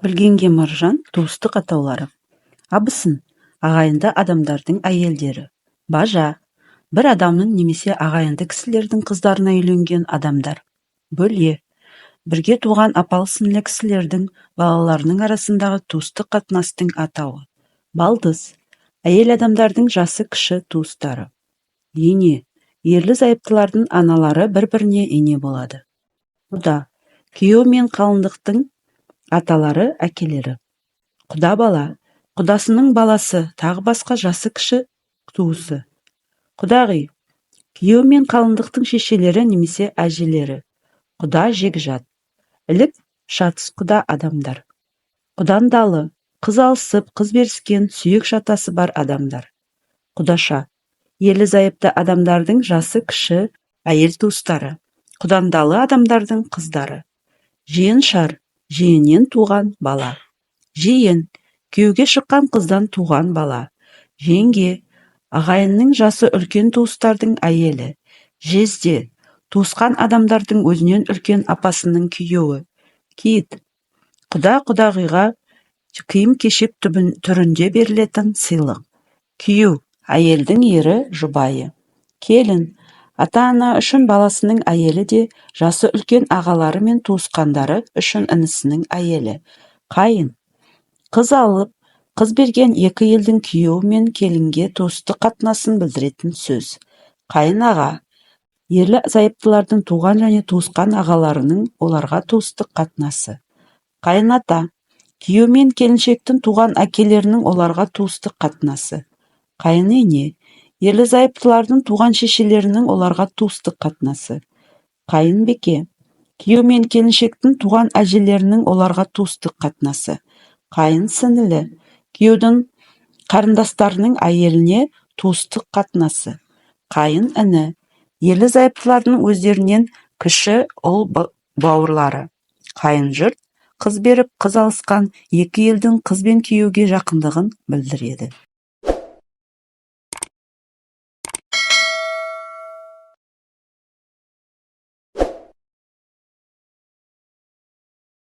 Білгенге маржан туыстық атаулары. Абысын, ағайынды адамдардың әйелдері. Бажа, бір адамның немесе ағайынды кісілердің қыздарына үйленген адамдар. Бөле, бірге туған апалы-сіңлі кісілердің балаларының арасындағы туыстық қатынастың атауы. Балдыз, әйел адамдардың жасы кіші туыстары. Ене, ерлі-зайыптылардың аналары бір-біріне ене болады. Құда, күйеу мен қалыңдықтың аталары әкелері. Құда бала, құдасының баласы, тағы басқа жасы кіші туысы. Құдағи, күйеу мен қалыңдықтың шешелері немесе әжелері. Құда жекжат, ілік шатыс құда адамдар. Құдандалы, қыз алысып, қыз беріскен, сүйек шатасы бар адамдар. Құдаша, ерлі-зайыпты адамдардың жасы кіші әйел туыстары. Құдандалы адамдардың қыздары. Жиеншар, жиеннен туған бала. Жиен, күйеуге шыққан қыздан туған бала. Жеңге, ағайынның жасы үлкен туыстардың әйелі. Жезде, туысқан адамдардың өзінен үлкен апасының күйеуі. Киіт, құда-құдағиға киім-кешек түрінде берілетін сыйлық. Күйеу, әйелдің ері, жұбайы. Келін, ата-ана үшін баласының әйелі де, жасы үлкен ағалары мен туысқандары үшін інісінің әйелі. Қайын, қыз алып, қыз берген екі елдің күйеуі мен келінге туыстық қатынасын білдіретін сөз. Қайын аға, ерлі-зайыптылардың туған және туысқан ағаларының оларға туыстық қатынасы. Қайын ата, күйеу мен келіншектің туған әкелерінің оларға туыстық қатынасы. Қайын ене, ерлі-зайыптылардың туған шешелерінің оларға туыстық қатынасы. Қайын беке, күйеу мен келіншектің туған әжелерінің оларға туыстық қатынасы. Қайын сіңілі, күйеудің қарындастарының әйеліне туыстық қатынасы. Қайын іні, ерлі-зайыптылардың өздерінен кіші ұл бауырлары. Қайын жұрт, қыз беріп, қыз алысқан екі елдің қыз бен күйеуге жақындығын білдіреді.